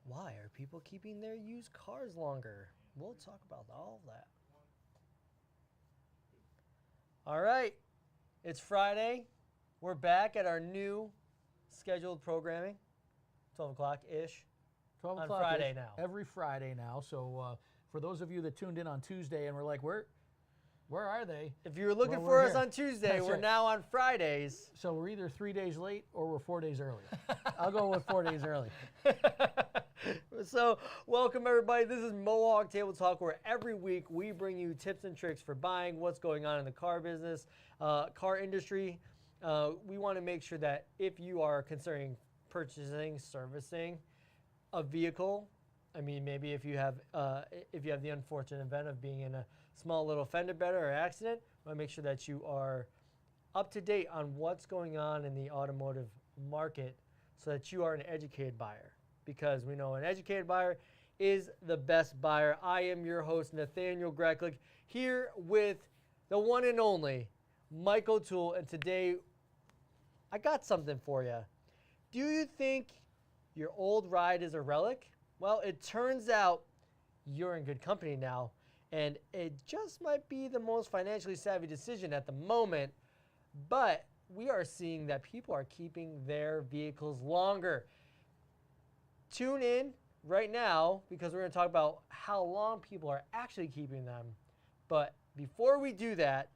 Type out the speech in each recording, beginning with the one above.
Why are people keeping their used cars longer? We'll talk about all of that. All right, it's Friday. We're back at our new scheduled programming, 12 o'clock-ish. 12 on o'clock Friday now. Every Friday now. So for those of you that tuned in on Tuesday and were like, where are they? If you were looking Well, for we're us here. on Tuesday, That's we're right. now on Fridays. So we're either 3 days late or we're 4 days early. I'll go with 4 days early. So welcome everybody. This is Mohawk Table Talk, where every week we bring you tips and tricks for buying, what's going on in the car business, car industry. We want to make sure that if you are considering purchasing, servicing a vehicle, I mean, maybe if you have the unfortunate event of being in a small little fender bender or accident, we want to make sure that you are up to date on what's going on in the automotive market so that you are an educated buyer. Because we know an educated buyer is the best buyer. I am your host, Nathaniel Greklick, here with the one and only Mike O'Toole. And today, I got something for you. Do you think your old ride is a relic? Well, it turns out you're in good company now, and it just might be the most financially savvy decision at the moment, but we are seeing that people are keeping their vehicles longer. Tune in right now because we're going to talk about how long people are actually keeping them. But before we do that,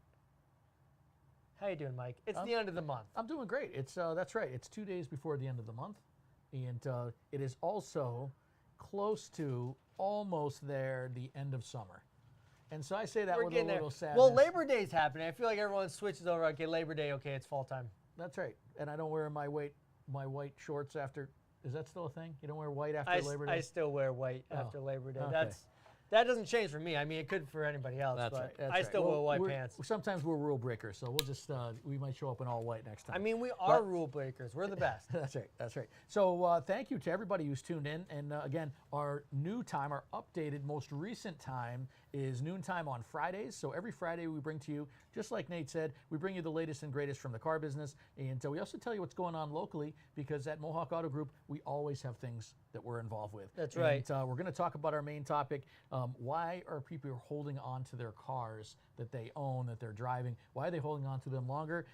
how you doing, Mike? It's the end of the month. I'm doing great. It's that's right. It's 2 days before the end of the month, and it is also close to almost there the end of summer. And so I say that We're with a getting little there. sadness. Well, Labor Day's happening. I feel like everyone switches over. Okay, Labor Day. Okay, it's fall time. That's right. And I don't wear my white shorts after. Is that still a thing? You don't wear white after Labor Day? I still wear white Oh, after Labor Day. okay. That doesn't change for me. I mean, it could for anybody else, That's but right. That's I right. still Well, wear white pants. Sometimes we're rule breakers, so we'll just we might show up in all white next time. I mean, we are rule breakers. We're the best. That's right. That's right. So thank you to everybody who's tuned in. And again, our new time, our updated, most recent time is noontime on Fridays. So every Friday we bring to you, just like Nate said, we bring you the latest and greatest from the car business. And we also tell you what's going on locally because at Mohawk Auto Group, we always have things that we're involved with. That's right. And we're going to talk about our main topic. Why are people holding on to their cars that they own, that they're driving? Why are they holding on to them longer?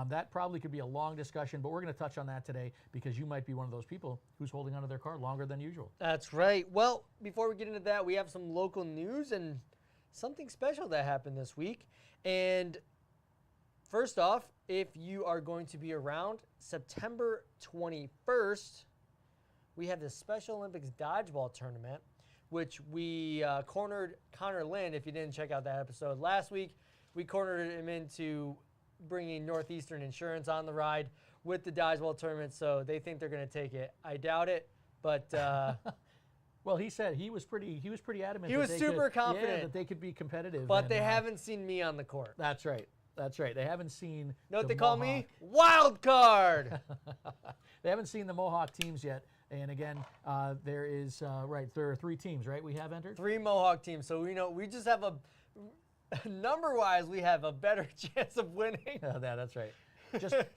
That probably could be a long discussion, but we're going to touch on that today because you might be one of those people who's holding on to their car longer than usual. That's right. Well, before we get into that, we have some local news and something special that happened this week. And first off, if you are going to be around September 21st, we have the Special Olympics Dodgeball Tournament, which we cornered Connor Lynn. If you didn't check out that episode last week, we cornered him into bringing Northeastern Insurance on the ride with the Dodgeball Tournament, so they think they're going to take it. I doubt it, but well, he said he was pretty adamant. He was super confident. Yeah, that they could be competitive. but they haven't seen me on the court. That's right. That's right. They haven't seen. You know what the they call Mohawk- me? Wild card. They haven't seen the Mohawk teams yet. And again, there is there are 3 teams, right? We have entered. 3 Mohawk teams, so we just have a number-wise, we have a better chance of winning. That's right.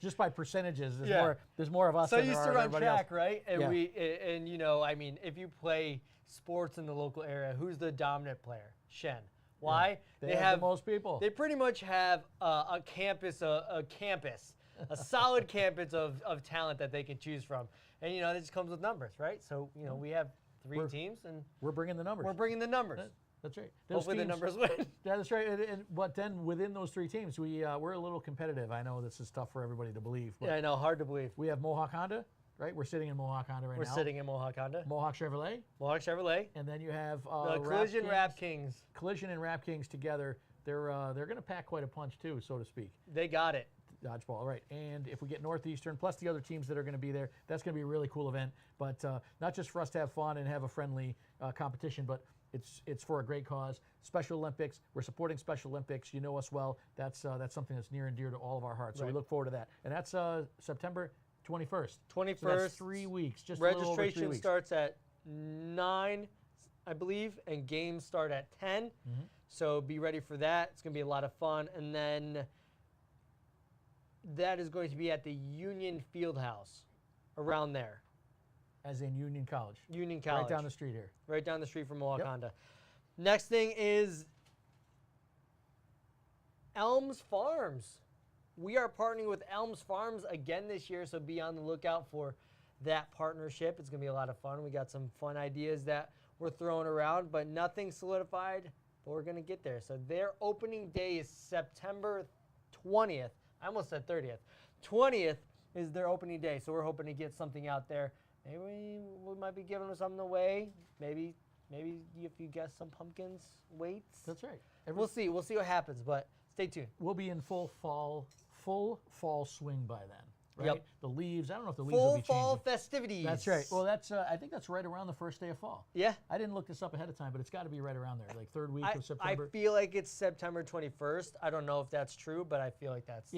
Just by percentages, Yeah. there's more of us. So I than there used are to of run everybody track, else. right? And Yeah. I mean, if you play sports in the local area, who's the dominant player? Shen. Why? They have the most people. They pretty much have a solid campus of talent that they can choose from. And, it just comes with numbers, right? So, we have 3 teams, and We're bringing the numbers. we're bringing the numbers. That's right. Hopefully the numbers win. That's right. But then within those 3 teams, we're a little competitive. I know this is tough for everybody to believe. But Yeah, I know, hard to believe. we have Mohawk Honda, right? We're sitting in Mohawk Honda right We're now. sitting in Mohawk Honda. Mohawk Chevrolet, Mohawk Chevrolet. and then you have The Collision Rap Kings. Collision and Rap Kings together. They're going to pack quite a punch too, so to speak. They got it. Dodgeball, right? And if we get Northeastern plus the other teams that are going to be there, that's going to be a really cool event. But not just for us to have fun and have a friendly competition, but it's for a great cause. Special Olympics. We're supporting Special Olympics. You know us well. That's something that's near and dear to all of our hearts. So we Right. look forward to that. And that's September 21st. 21st. So that's 3 weeks. Just a little over 3 Registration weeks. starts at 9, I believe, and games start at 10. Mm-hmm. So be ready for that. It's going to be a lot of fun. And then that is going to be at the Union Fieldhouse, around there. As in Union College. Union College. Right down the street here. Right down the street from Mohawk Honda. Next thing is Elms Farms. We are partnering with Elms Farms again this year, so be on the lookout for that partnership. It's going to be a lot of fun. We got some fun ideas that we're throwing around, but nothing solidified, but we're going to get there. So their opening day is September 20th. I almost said 30th. 20th is their opening day, so we're hoping to get something out there. Maybe we might be giving something away. Maybe if you guess some pumpkins, weights. That's right. We'll see. We'll see what happens, but stay tuned. We'll be in full fall swing by then. Right? Yep. The leaves. I don't know if the leaves will be Full fall changing. festivities. That's right. Well, that's. I think that's right around the first day of fall. Yeah. I didn't look this up ahead of time, but it's got to be right around there, like third week of I September. feel like it's September 21st. I don't know if that's true, but I feel like that's.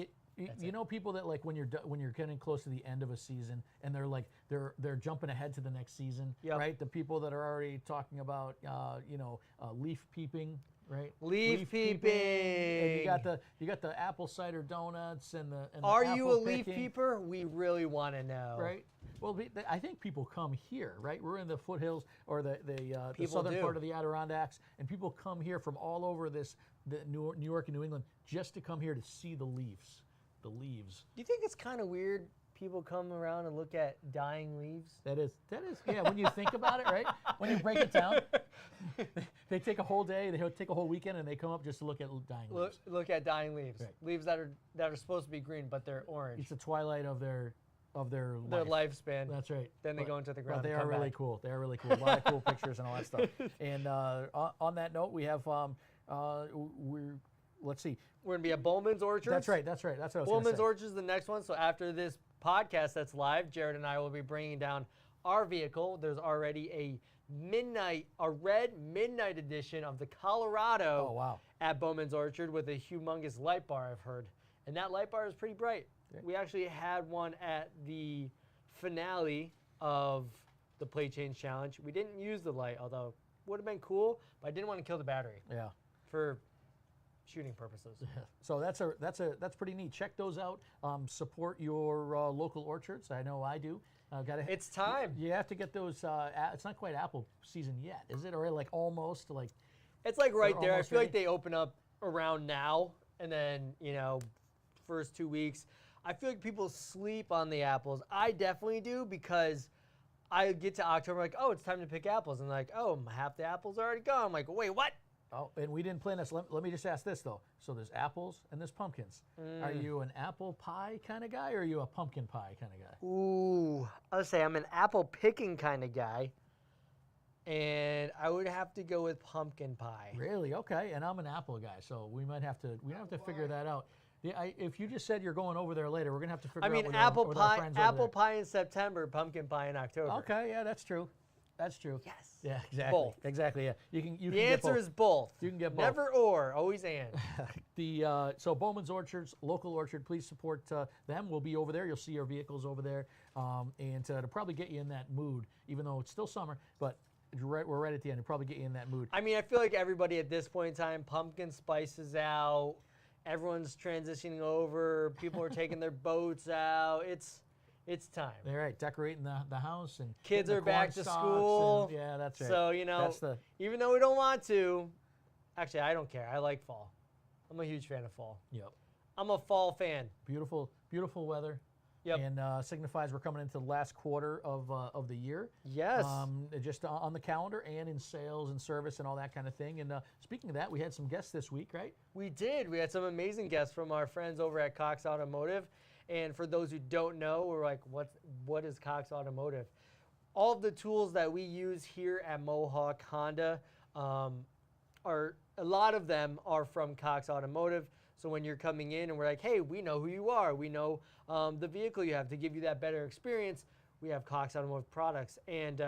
You know, people that like when you're getting close to the end of a season and they're like they're jumping ahead to the next season, right? The people that are already talking about leaf peeping, right? Leaf peeping. And you got the apple cider donuts and the. Are apple you a leaf picking, peeper? We really want to know. right? Well, I think people come here, right? We're in the foothills or the southern do. part of the Adirondacks, and people come here from all over the New York and New England just to come here to see the leaves. The leaves. Do you think it's kind of weird people come around and look at dying leaves? That is, yeah, when you think about it, right? When you break it down, they take a whole day, they take a whole weekend, and they come up just to look at dying leaves. Look at dying leaves. Right. Leaves that are supposed to be green, but they're orange. It's the twilight of their Their life. lifespan. That's right. Then they go into the ground. But they and are come really back. cool. They are really cool. A lot of cool pictures and all that stuff. And on that note, we have let's see. We're gonna be at Bowman's Orchard. That's right. That's what I was going to Bowman's say. Orchard is the next one. So after this podcast that's live, Jared and I will be bringing down our vehicle. There's already a red midnight edition of the Colorado Oh, wow. at Bowman's Orchard with a humongous light bar, I've heard. And that light bar is pretty bright. Yeah. We actually had one at the finale of the Play Change Challenge. We didn't use the light, although it would have been cool, but I didn't want to kill the battery Yeah. for shooting purposes. So that's pretty neat. Check those out. Support your local orchards. I know I do. It's time. You have to get those. It's not quite apple season yet, is it? Or like almost like. It's like right They're there. I almost feel like ready? they open up around now, and then first 2 weeks. I feel like people sleep on the apples. I definitely do because I get to October like, oh, it's time to pick apples, and like, oh, half the apples are already gone. I'm like, wait, what? Oh, and we didn't plan this. Let me just ask this though. So there's apples and there's pumpkins. Are you an apple pie kind of guy, or are you a pumpkin pie kind of guy? Ooh, I would say I'm an apple picking kind of guy, and I would have to go with pumpkin pie. Really? Okay. And I'm an apple guy, so we have to figure that out. Yeah. If you just said you're going over there later, we're gonna have to figure I out. mean, with apple our pie, friends over apple there. pie in September, pumpkin pie in October. Okay. Yeah, that's true. That's true. Yes. Yeah, exactly. Both. Exactly. Yeah. You can The get answer both. is both. You can get both. Never or, always and. So Bowman's Orchards, local orchard, please support them. We'll be over there. You'll see our vehicles over there, and to probably get you in that mood, even though it's still summer, but we're right at the end. It'll probably get you in that mood. I mean, I feel like everybody at this point in time, pumpkin spice is out. Everyone's transitioning over. People are taking their boats out. It's time. All right, decorating the house and Kids getting are the back corn to stalks school. and- yeah, that's right. So, even though we don't want to, actually, I don't care. I like fall. I'm a huge fan of fall. Yep. I'm a fall fan. Beautiful, beautiful weather. Yep. And signifies we're coming into the last quarter of the year. Yes. Just on the calendar and in sales and service and all that kind of thing. And speaking of that, we had some guests this week, right? We did. We had some amazing guests from our friends over at Cox Automotive. And for those who don't know, we're like, what is Cox Automotive? All of the tools that we use here at Mohawk Honda a lot of them are from Cox Automotive. So when you're coming in and we're like, hey, we know who you are. We know the vehicle you have. To give you that better experience, we have Cox Automotive products. And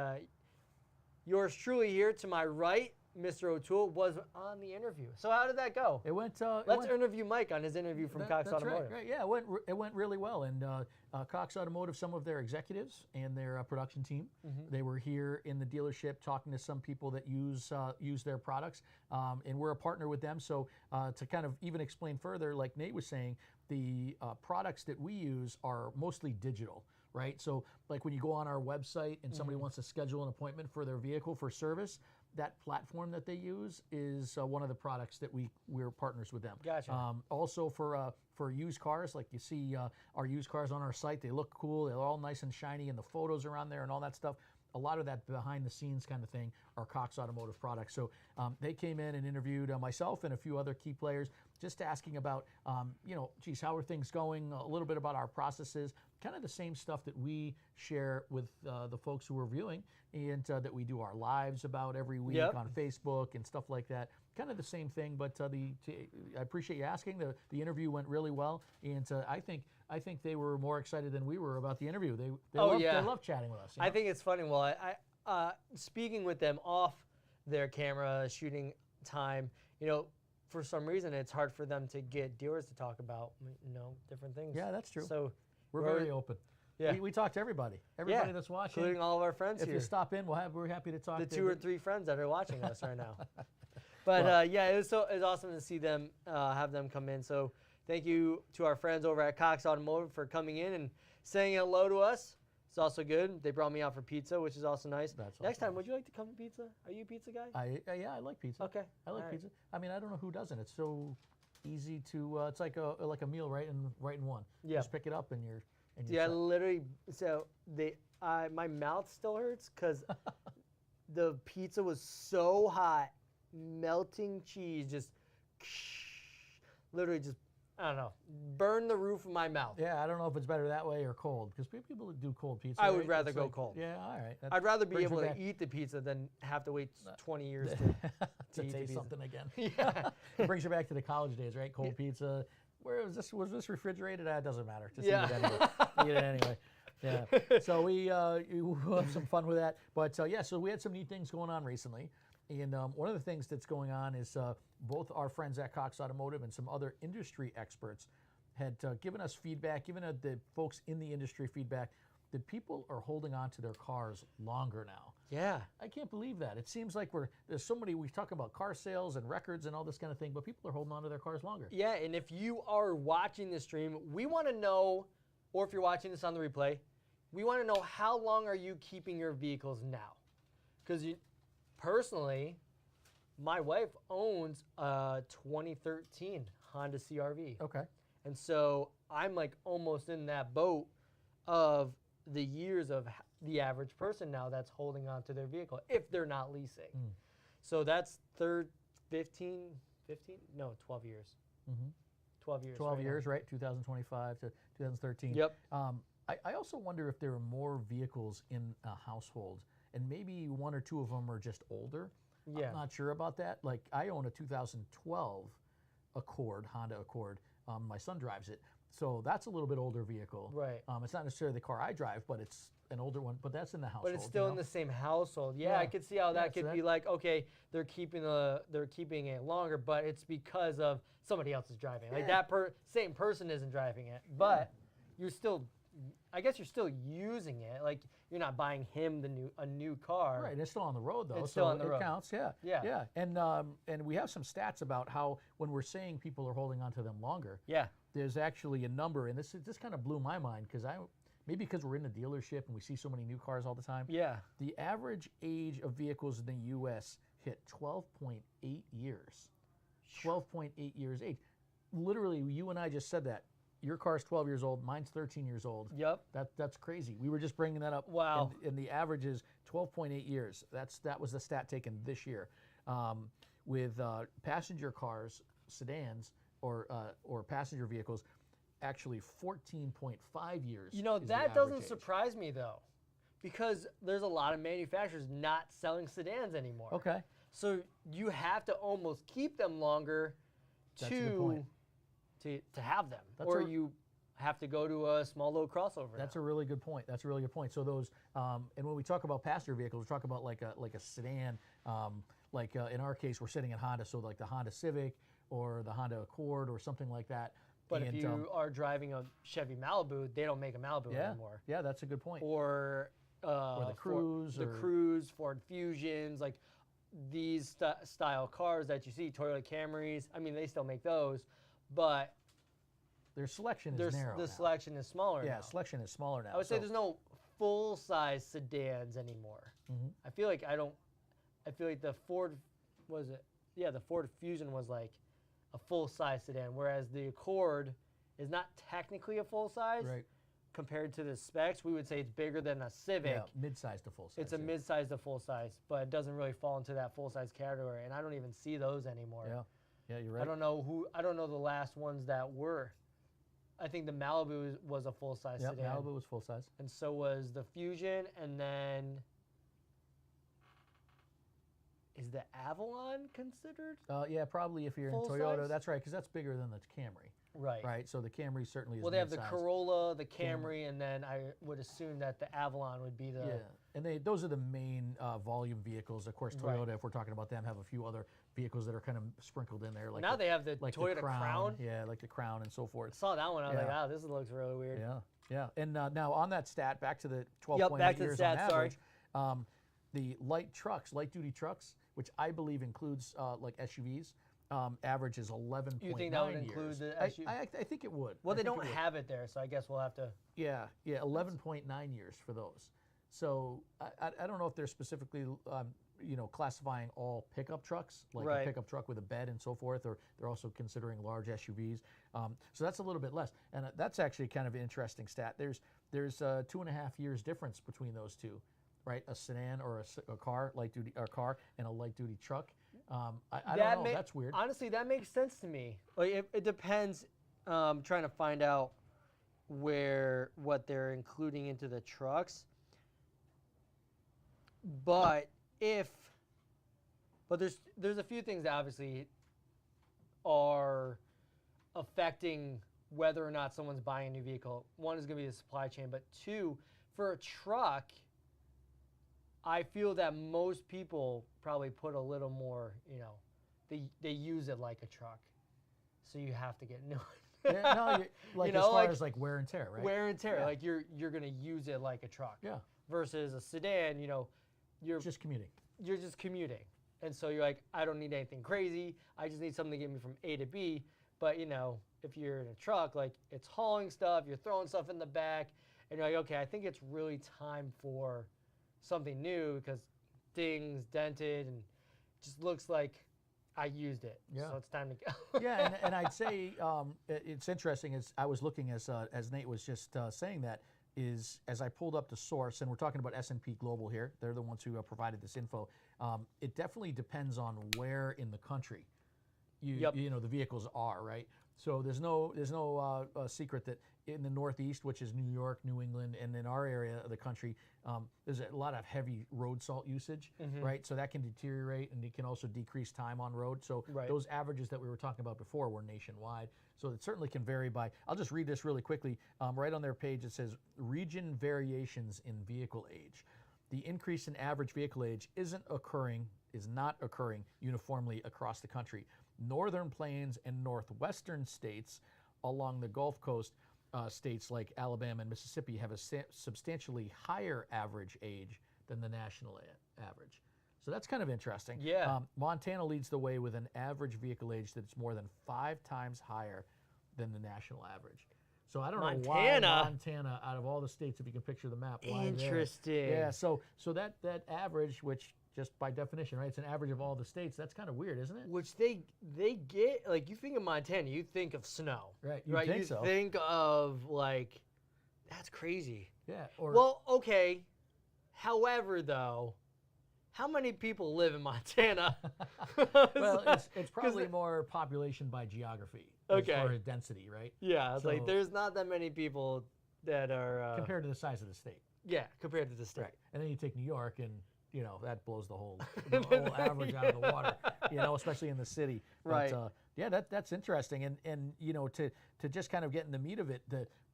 yours truly here to my right, Mr. O'Toole, was on the interview. So how did that go? It went. Let's interview Mike on his interview from Cox that's Automotive. Right. Yeah, it went really well. And Cox Automotive, some of their executives and their production team, they were here in the dealership talking to some people that use their products, and we're a partner with them. So to kind of even explain further, like Nate was saying, the products that we use are mostly digital. right? So like when you go on our website and somebody wants to schedule an appointment for their vehicle for service, that platform that they use is one of the products that we're partners with them. Gotcha. Also for used cars, like you see our used cars on our site, they look cool. They're all nice and shiny, and the photos are on there and all that stuff. A lot of that behind the scenes kind of thing are Cox Automotive products. So they came in and interviewed myself and a few other key players, just asking about, geez, how are things going? A little bit about our processes, kind of the same stuff that we share with the folks who are viewing, and that we do our lives about every week on Facebook and stuff like that. Kind of the same thing, but I appreciate you asking. The interview went really well, and I think they were more excited than we were about the interview. They love chatting with us. I think it's funny. Well, I speaking with them off their camera shooting time, for some reason it's hard for them to get dealers to talk about, different things. Yeah, that's true. So we're very open. Yeah, we talk to everybody that's watching, including all of our friends if here. If you stop in, we're happy to talk the to 2 or 3 friends that are watching us right now. But it was awesome to see them, have them come in. So thank you to our friends over at Cox Automotive for coming in and saying hello to us. It's also good. They brought me out for pizza, which is also nice. Next time, would you like to come to pizza? Are you a pizza guy? I like pizza. Okay. I like pizza. I mean, I don't know who doesn't. It's so easy to. It's like a meal right in one. Yeah. Just pick it up and you're. Yeah, literally. So my mouth still hurts because the pizza was so hot, melting cheese, just literally just. I don't know, burn the roof of my mouth. Yeah, I don't know if it's better that way or cold, because people do cold pizza. I would rather go cold. Yeah, all right. I'd rather be able to eat the pizza than have to wait 20 years to taste something again. Yeah. It brings you back to the college days, right? Cold pizza. Where was this refrigerated? It doesn't matter. Just eat it anyway. Yeah. So we have some fun with that. But so we had some neat things going on recently. And one of the things that's going on is both our friends at Cox Automotive and some other industry experts had given us feedback, given the folks in the industry feedback that people are holding on to their cars longer now. Yeah. I can't believe that. It seems like there's so many, we talk about car sales and records and all this kind of thing, but people are holding on to their cars longer. Yeah, and if you are watching the stream, we want to know, or if you're watching this on the replay, we want to know how long are you keeping your vehicles now? Because personally, my wife owns a 2013 Honda CR-V. Okay. And so I'm like almost in that boat of the years of the average person now that's holding on to their vehicle if they're not leasing. So that's 12 years. 12 years. 12 years, right? 2025 to 2013. Yep. I also wonder if there are more vehicles in a household, and maybe 1 or 2 of them are just older. Yeah. I'm not sure about that. Like, I own a 2012 Accord, Honda Accord. My son drives it. So that's a little bit older vehicle. Right. It's not necessarily the car I drive, but it's an older one. But that's in the household. But it's still in the same household. Yeah, I could see how that could be like, okay, they're keeping it longer, but it's because of somebody else is driving. Like that same person isn't driving it, but you're still. I guess you're still using it. Like you're not buying him a new car. Right, it's still on the road though. It's still on the road. It counts. Yeah. And we have some stats about how when we're saying people are holding on to them longer. Yeah. There's actually a number, and this kind of blew my mind because maybe because we're in a dealership and we see so many new cars all the time. Yeah. The average age of vehicles in the U.S. hit 12.8 years. 12.8 years age. Literally, you and I just said that. Your car's 12 years old. Mine's 13 years old. Yep. That's crazy. We were just bringing that up. Wow. And the average is 12.8 years. That was the stat taken this year. With passenger cars, sedans, or passenger vehicles, actually 14.5 years. That doesn't surprise me though, because there's a lot of manufacturers not selling sedans anymore. Okay. So you have to almost keep them longer to have them, you have to go to a small little crossover. That's a really good point. So those, and when we talk about passenger vehicles, we talk about like a sedan. In our case, we're sitting in Honda, so like the Honda Civic or the Honda Accord or something like that. But if you are driving a Chevy Malibu, they don't make a Malibu anymore. Yeah, that's a good point. Or the Cruise, Cruise, Ford Fusions, like these style cars that you see, Toyota Camrys. I mean, they still make those, but Their selection is narrow The now. selection is smaller Yeah, now. selection is smaller now. I would say there's no full-size sedans anymore. I feel like the Ford, was it? Yeah, the Ford Fusion was like a full-size sedan, whereas the Accord is not technically a full-size. Right. Compared to the specs, we would say it's bigger than a Civic. Yeah, mid-size to full-size. It's a mid-size to full-size, but it doesn't really fall into that full-size category, and I don't even see those anymore. Yeah, you're right. I don't know the last ones that were. I think the Malibu was a full-size sedan. Malibu was full-size. And so was the Fusion, and then is the Avalon considered? Yeah, probably if you're in Full Toyota. size? That's right, because that's bigger than the Camry. Right. Right, so the Camry certainly is Well, they have the mid-size. Corolla, the Camry, and then I would assume that the Avalon would be the. Yeah, and those are the main volume vehicles. Of course, Toyota, if we're talking about them, have a few other vehicles that are kind of sprinkled in there. Like Now they have the like Toyota the Crown. Yeah, like the Crown and so I forth. saw that one. I was like, Yeah. wow, this looks really weird. Yeah. And now on that stat, back to the 12.8 back to the years stat, on sorry. average, the light duty trucks, which I believe includes like SUVs, average is 11.9 years. You think that would include the SUV? I think it would. Well, I they think don't it would. have it there, so I guess we'll have to. Yeah, 11.9 years for those. So I don't know if they're specifically, classifying all pickup trucks, like Right. a pickup truck with a bed and so forth, or they're also considering large SUVs. So that's a little bit less, and that's actually kind of an interesting stat. There's 2.5 years difference between those two, right? A sedan or a car, light duty, or car, and a light duty truck. I don't know. That's weird. Honestly, that makes sense to me. Like it depends. Trying to find out what they're including into the trucks. But there's a few things that obviously are affecting whether or not someone's buying a new vehicle. One is going to be the supply chain, but two, for a truck, I feel that most people probably put a little more, they use it like a truck. So you have to get new. Yeah, no, like as far as like wear and tear, right? Wear and tear, Yeah. like you're going to use it like a truck. Yeah. Versus a sedan, you're Just commuting. You're just commuting. And so you're like, I don't need anything crazy. I just need something to get me from A to B. But, if you're in a truck, like it's hauling stuff, you're throwing stuff in the back, and you're like, okay, I think it's really time for something new because dings, dented, and just looks like I used it. Yeah. So it's time to go. Yeah, and I'd say it's interesting as I was looking as Nate was just saying that, is as I pulled up the source, and we're talking about S&P Global here. They're the ones who provided this info. It definitely depends on where in the country the vehicles are, right? So there's no secret that in the Northeast, which is New York, New England, and in our area of the country, there's a lot of heavy road salt usage, right? So that can deteriorate, and it can also decrease time on road. So those averages that we were talking about before were nationwide. So it certainly can vary by, I'll just read this really quickly. Right on their page, it says, region variations in vehicle age. The increase in average vehicle age is not occurring uniformly across the country. Northern Plains and Northwestern states along the Gulf Coast, states like Alabama and Mississippi have a substantially higher average age than the national average. So that's kind of interesting. Yeah. Montana leads the way with an average vehicle age that's more than 5 times higher than the national average. So I don't know why Montana, out of all the states, if you can picture the map, why Interesting. there. Yeah. So that average, which just by definition, right, it's an average of all the states. That's kind of weird, isn't it? Which they get, like, you think of Montana, you think of snow. Right. You think of, like, that's crazy. Yeah. Well, okay. However, though, how many people live in Montana? Well, it's probably more population by geography. Okay. As far as density, right? Yeah, it's like there's not that many people that are compared to the size of the state. Yeah, compared to the state. Right. And then you take New York, and that blows the whole average out of the water. Especially in the city. Right. But, yeah, that's interesting, and to just kind of get in the meat of it,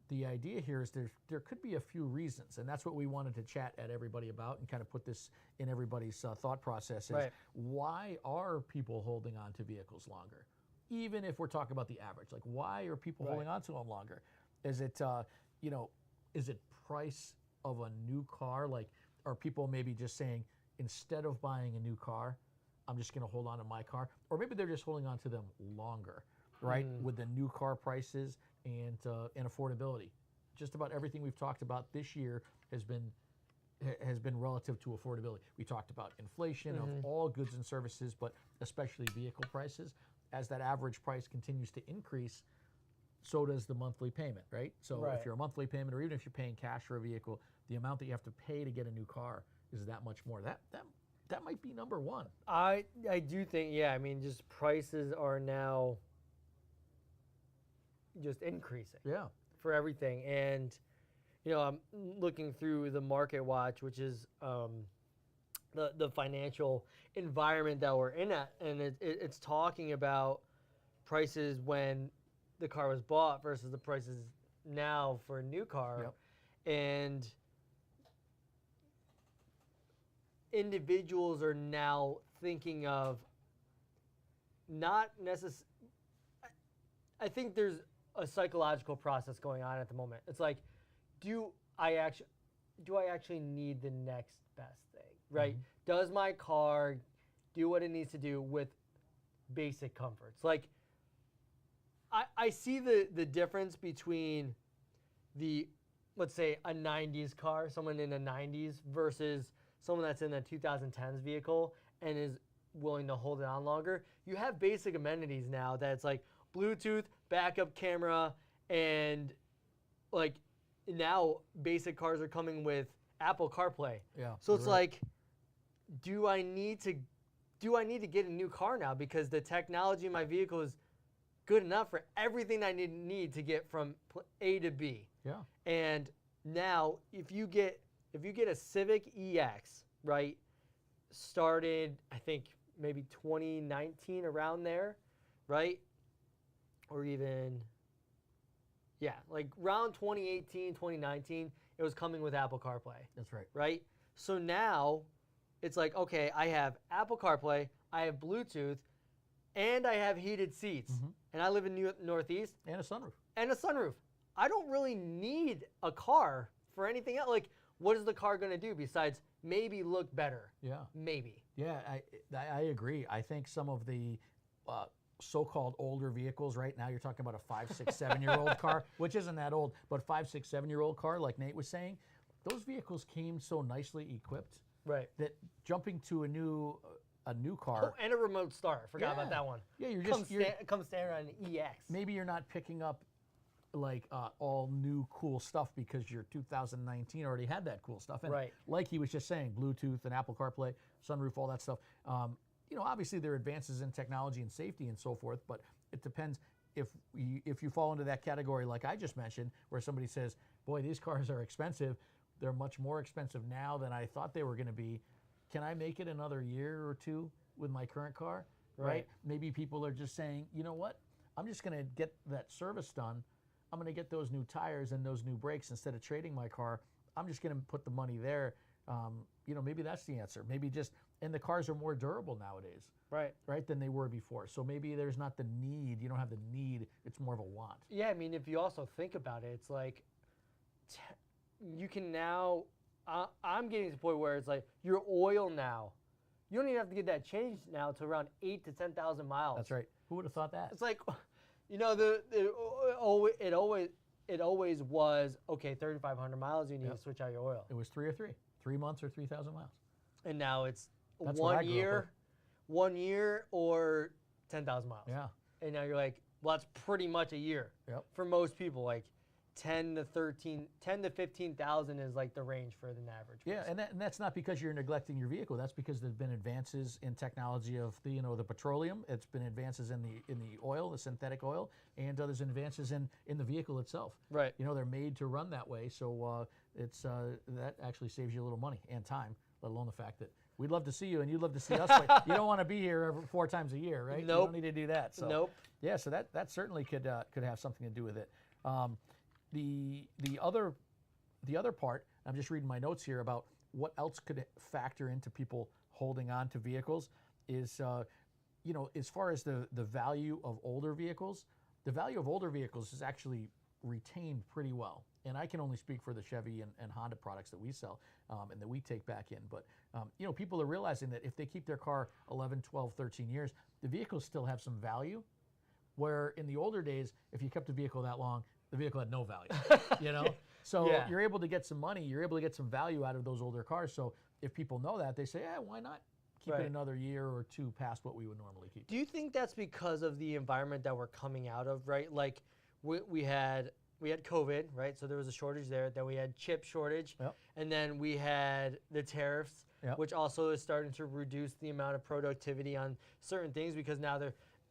the idea here is there could be a few reasons, and that's what we wanted to chat at everybody about and kind of put this in everybody's thought process. Is why are people holding on to vehicles longer? Even if we're talking about the average, like why are people holding on to them longer? Is it is it price of a new car? Like, are people maybe just saying, instead of buying a new car, I'm just going to hold on to my car? Or maybe they're just holding on to them longer. right? With the new car prices and affordability. Just about everything we've talked about this year has been relative to affordability. We talked about inflation of all goods and services, but especially vehicle prices. As that average price continues to increase, so does the monthly payment, right? So if you're a monthly payment, or even if you're paying cash for a vehicle, the amount that you have to pay to get a new car is that much more. That might be number one. I do think, I mean, just prices are now just increasing. Yeah. For everything. And, you know, I'm looking through the Market Watch, which is the financial environment that we're in at, and it's talking about prices when the car was bought versus the prices now for a new car. And individuals are now thinking of not necessarily, I think there's a psychological process going on at the moment. It's like, do I actually need the next best thing, right? Does my car do what it needs to do with basic comforts? Like, I see the difference between let's say a 90s car, someone in the 90s versus someone that's in a 2010s vehicle and is willing to hold it on longer. You have basic amenities now that's like Bluetooth, backup camera, and like now basic cars are coming with Apple CarPlay. Yeah. So it's like, do I need to get a new car now because the technology in my vehicle is good enough for everything I need to get from A to B? Yeah. And now if you get a Civic EX, right, started I think maybe 2019 around there, right? Or even, like around 2018, 2019, it was coming with Apple CarPlay. That's right. Right? So now it's like, okay, I have Apple CarPlay, I have Bluetooth, and I have heated seats. And I live in Northeast. And a sunroof. And a sunroof. I don't really need a car for anything else. Like, what is the car going to do besides maybe look better? Yeah. Maybe. Yeah, I agree. I think some of the so-called older vehicles right now, you're talking about a 5, 6, 7-year-old car, which isn't that old, but 5, 6, 7-year-old car, like Nate was saying, those vehicles came so nicely equipped, right, that jumping to a new car. Oh, and a remote start. Forgot about that one. Yeah, come stand on an EX. Maybe you're not picking up like all new cool stuff because your 2019 already had that cool stuff. And like he was just saying, Bluetooth and Apple CarPlay, sunroof, all that stuff. You know, obviously there are advances in technology and safety and so forth, but it depends if you fall into that category like I just mentioned, where somebody says, boy, these cars are expensive. They're much more expensive now than I thought they were going to be. Can I make it another year or two with my current car? Right? Maybe people are just saying, you know what? I'm just going to get that service done. I'm going to get those new tires and those new brakes instead of trading my car. I'm just going to put the money there. You know, maybe that's the answer. Maybe and the cars are more durable nowadays. Right, than they were before. So maybe there's not the need. You don't have the need. It's more of a want. Yeah, I mean, if you also think about it, it's like you can now. I'm getting to the point where it's like your oil now. You don't even have to get that changed now to around 8,000 to 10,000 miles. That's right. Who would have thought that? It's like, you know, it always was okay. 3,500 miles, you need to switch out your oil. It was 3 months or 3,000 miles. And now it's That's 1 year or 10,000 miles. Yeah. And now you're like, well, that's pretty much a year. Yep. For most people, like 10 to 15,000 is like the range for the average person. Yeah, and that's not because you're neglecting your vehicle. That's because there's been advances in technology of the petroleum. It's been advances in the oil, the synthetic oil, and there's advances in the vehicle itself. Right. You know, they're made to run that way, so it's that actually saves you a little money and time, let alone the fact that we'd love to see you and you'd love to see us, but you don't want to be here 4 times a year, right? Nope. You don't need to do that. So nope. Yeah, so that certainly could have something to do with it. The other part, I'm just reading my notes here about what else could factor into people holding on to vehicles is, you know, as far as the value of older vehicles, the value of older vehicles is actually retained pretty well. And I can only speak for the Chevy and Honda products that we sell and that we take back in. But, you know, people are realizing that if they keep their car 11, 12, 13 years, the vehicles still have some value, Where in the older days, if you kept a vehicle that long, the vehicle had no value, you know? So Yeah. you're able to get some money, you're able to get some value out of those older cars. So if people know that, they say, why not keep Right. it another year or two past what we would normally keep? Do you think that's because of the environment that we're coming out of, right? Like we had COVID, right? So there was a shortage there. Then we had chip shortage, Yep. and then we had the tariffs, Yep. which also is starting to reduce the amount of productivity on certain things because now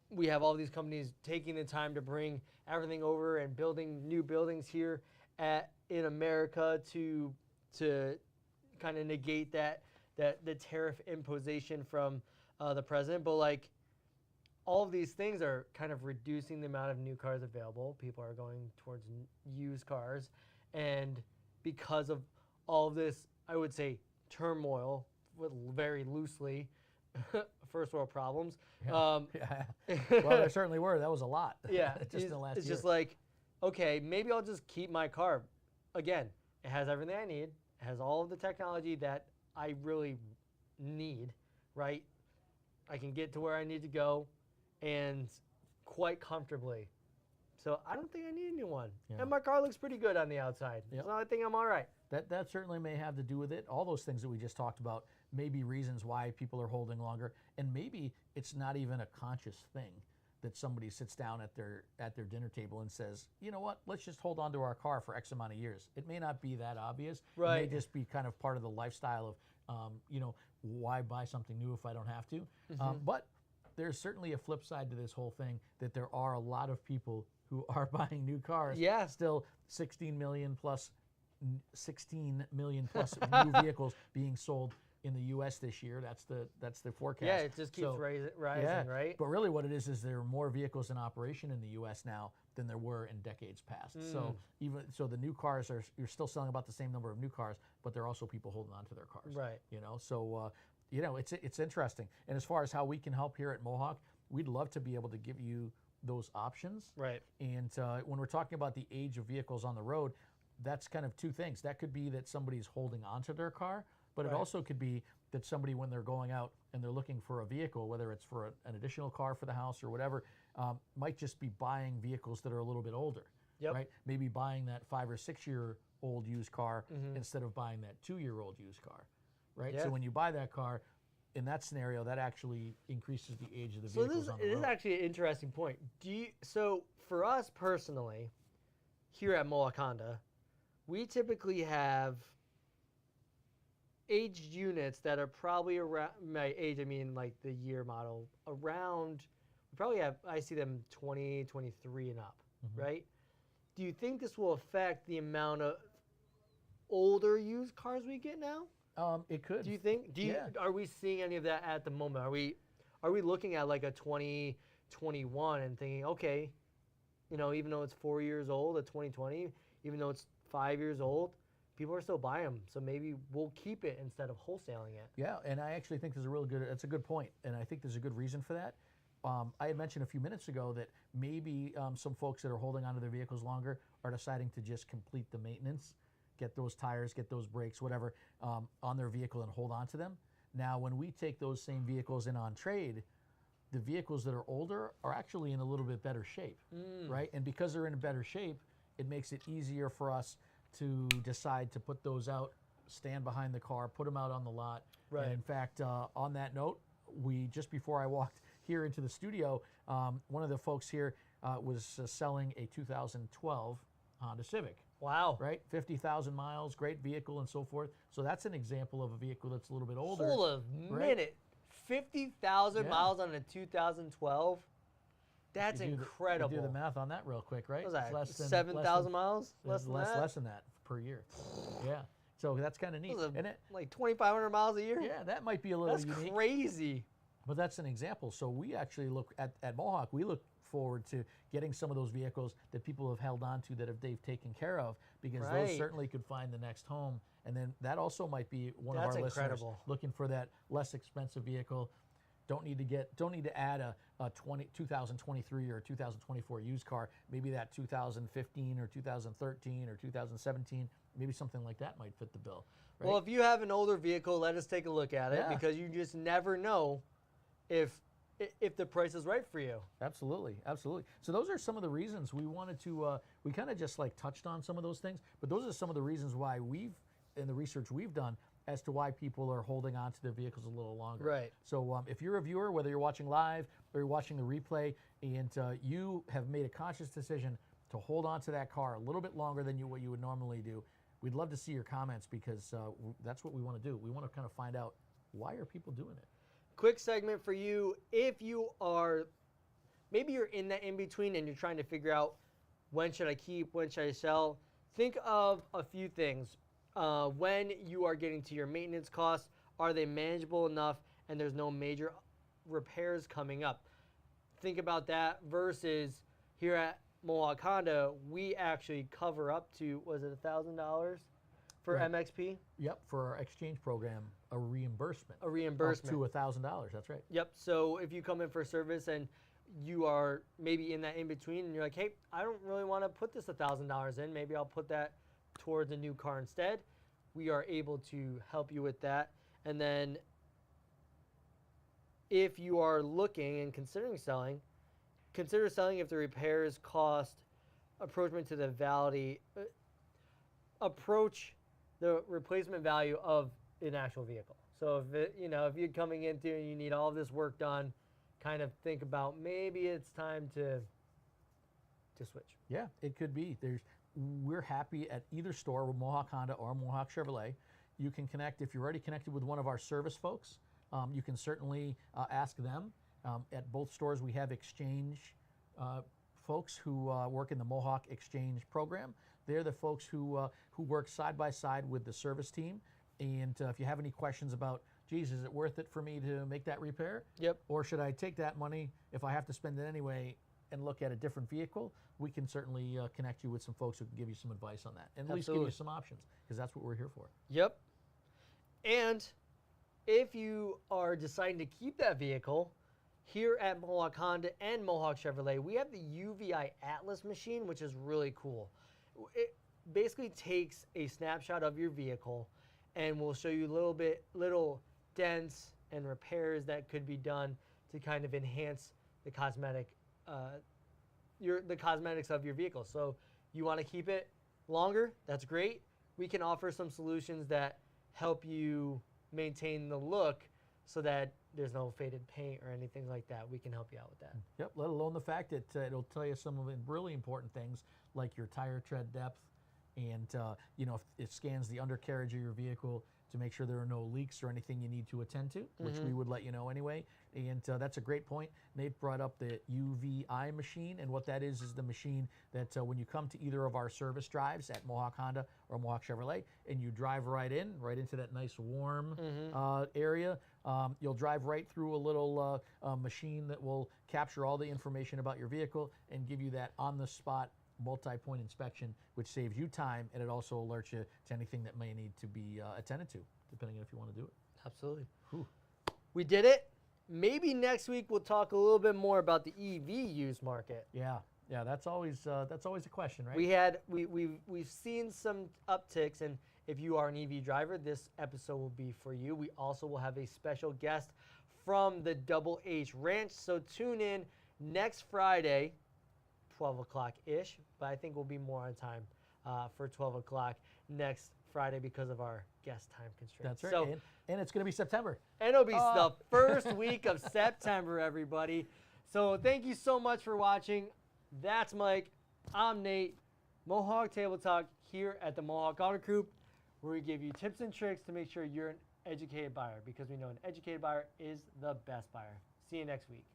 we have all these companies taking the time to bring everything over and building new buildings here in America to kind of negate that the tariff imposition from the president. But like all of these things are kind of reducing the amount of new cars available. People are going towards used cars, and because of all of this, I would say turmoil, with very loosely, first world problems. Yeah. Well, there certainly were. That was a lot. Yeah, just in the last it's year. just like, okay, maybe I'll just keep my car. Again, it has everything I need. It has all of the technology that I really need, right? I can get to where I need to go and quite comfortably. So I don't think I need a new one. Yeah. And my car looks pretty good on the outside. Yep. So I think I'm all right. That certainly may have to do with it. All those things that we just talked about may be reasons why people are holding longer, and maybe it's not even a conscious thing that somebody sits down at their dinner table and says, you know what, let's just hold on to our car for X amount of years. It may not be that obvious. Right. It may just be kind of part of the lifestyle of, why buy something new if I don't have to? But there's certainly a flip side to this whole thing, that there are a lot of people who are buying new cars. Yeah. Still 16 million plus new vehicles being sold in the U.S. this year. That's the forecast. Yeah, it just keeps rising, right? But really what it is there are more vehicles in operation in the U.S. now than there were in decades past. So the new cars you're still selling about the same number of new cars, but there are also people holding on to their cars. Right. So it's interesting. And as far as how we can help here at Mohawk, we'd love to be able to give you those options. Right. And when we're talking about the age of vehicles on the road, that's kind of two things. That could be that somebody's holding onto their car, but it also could be that somebody, when they're going out and they're looking for a vehicle, whether it's for an additional car for the house or whatever, might just be buying vehicles that are a little bit older. Yep. Right? Maybe buying that 5 or 6 year old used car instead of buying that 2-year-old used car. Right? Yeah. So when you buy that car, in that scenario, that actually increases the age of the vehicles on the road. This is actually an interesting point. So for us personally, here at Mohawk Honda, we typically have aged units that are probably around, my age, I mean like the year model, around, we probably have, I see them 20, 23 and up, right? Do you think this will affect the amount of older used cars we get now? It could. Do you think? Are we seeing any of that at the moment? Are we looking at like a 2021 and thinking, okay, even though it's 4 years old, a 2020, even though it's 5 years old, people are still buying them. So maybe we'll keep it instead of wholesaling it. Yeah, and I actually think that's a good point, and I think there's a good reason for that. I had mentioned a few minutes ago that maybe some folks that are holding onto their vehicles longer are deciding to just complete the maintenance, get those tires, get those brakes, whatever, on their vehicle and hold on to them. Now, when we take those same vehicles in on trade, the vehicles that are older are actually in a little bit better shape, right? And because they're in a better shape, it makes it easier for us to decide to put those out, stand behind the car, put them out on the lot. Right. And in fact, on that note, just before I walked here into the studio, one of the folks here was selling a 2012 Honda Civic. Wow. Right? 50,000 miles, great vehicle and so forth. So that's an example of a vehicle that's a little bit older. Hold a minute. 50,000 miles on a 2012? That's incredible. Do the math on that real quick, right? What was that, 7,000 miles? Less than that per year. Yeah. So that's kind of neat. Like 2,500 miles a year? Yeah, that might be a little unique. That's crazy. But that's an example. So we actually look at Mohawk, we look forward to getting some of those vehicles that people have held on to that they've taken care of, because those certainly could find the next home. And then that also might be one of our listeners looking for that less expensive vehicle. Don't need to add a 2023 or 2024 used car. Maybe that 2015 or 2013 or 2017, maybe something like that might fit the bill. Right? Well, if you have an older vehicle, let us take a look at it, because you just never know if if the price is right for you. Absolutely, absolutely. So those are some of the reasons we wanted to, we kind of just like touched on some of those things, but those are some of the reasons why in the research we've done, as to why people are holding on to their vehicles a little longer. Right. So if you're a viewer, whether you're watching live or you're watching the replay, and you have made a conscious decision to hold on to that car a little bit longer than what you would normally do, we'd love to see your comments, because that's what we want to do. We want to kind of find out, why are people doing it? Quick segment for you. If you are, maybe you're in that in-between and you're trying to figure out, when should I keep, when should I sell, think of a few things. When you are getting to your maintenance costs, are they manageable enough and there's no major repairs coming up? Think about that versus here at Mohawk Honda, we actually cover up to, was it $1,000 for Right. MXP? Yep, for our exchange program, a reimbursement. A reimbursement. Up to $1,000, that's right. Yep, so if you come in for service and you are maybe in that in-between and you're like, hey, I don't really want to put this $1,000 in, maybe I'll put that towards a new car instead, we are able to help you with that. And then if you are looking and considering selling, consider selling if the repairs cost approachment to the approach the replacement value of an actual vehicle. So if if you're coming into and you need all of this work done, kind of think about maybe it's time to switch. Yeah, it could be. We're happy at either store, with Mohawk Honda or Mohawk Chevrolet. You can connect, if you're already connected with one of our service folks, you can certainly ask them. At both stores, we have exchange folks who work in the Mohawk Exchange program. They're the folks who work side by side with the service team. And if you have any questions about, geez, is it worth it for me to make that repair? Yep. Or should I take that money, if I have to spend it anyway, and look at a different vehicle? We can certainly connect you with some folks who can give you some advice on that, and at least give you some options, because that's what we're here for. Yep. And if you are deciding to keep that vehicle, here at Mohawk Honda and Mohawk Chevrolet, we have the UVI Atlas machine, which is really cool. It basically takes a snapshot of your vehicle and will show you little dents and repairs that could be done to kind of enhance the cosmetics of your vehicle. So you want to keep it longer, that's great. We can offer some solutions that help you maintain the look so that there's no faded paint or anything like that. We can help you out with that. Yep, let alone the fact that it'll tell you some of the really important things, like your tire tread depth, and if it scans the undercarriage of your vehicle to make sure there are no leaks or anything you need to attend to, which we would let you know anyway. And that's a great point. Nate brought up the UVI machine, and what that is the machine that when you come to either of our service drives at Mohawk Honda or Mohawk Chevrolet, and you drive right into that nice warm area, you'll drive right through a little machine that will capture all the information about your vehicle and give you that on-the-spot multi-point inspection, which saves you time, and it also alerts you to anything that may need to be attended to, depending on if you want to do it. Absolutely. Whew. We did it. Maybe next week we'll talk a little bit more about the EV used market. Yeah, that's always a question, right? We've seen some upticks, and if you are an EV driver, this episode will be for you. We also will have a special guest from the Double H Ranch, so tune in next Friday, 12 o'clock-ish, but I think we'll be more on time for 12 o'clock next Friday because of our guest time constraints. That's right, So, and it's going to be September. and it'll be the first week of September, everybody. So thank you so much for watching. That's Mike. I'm Nate. Mohawk Table Talk here at the Mohawk Auto Group, where we give you tips and tricks to make sure you're an educated buyer, because we know an educated buyer is the best buyer. See you next week.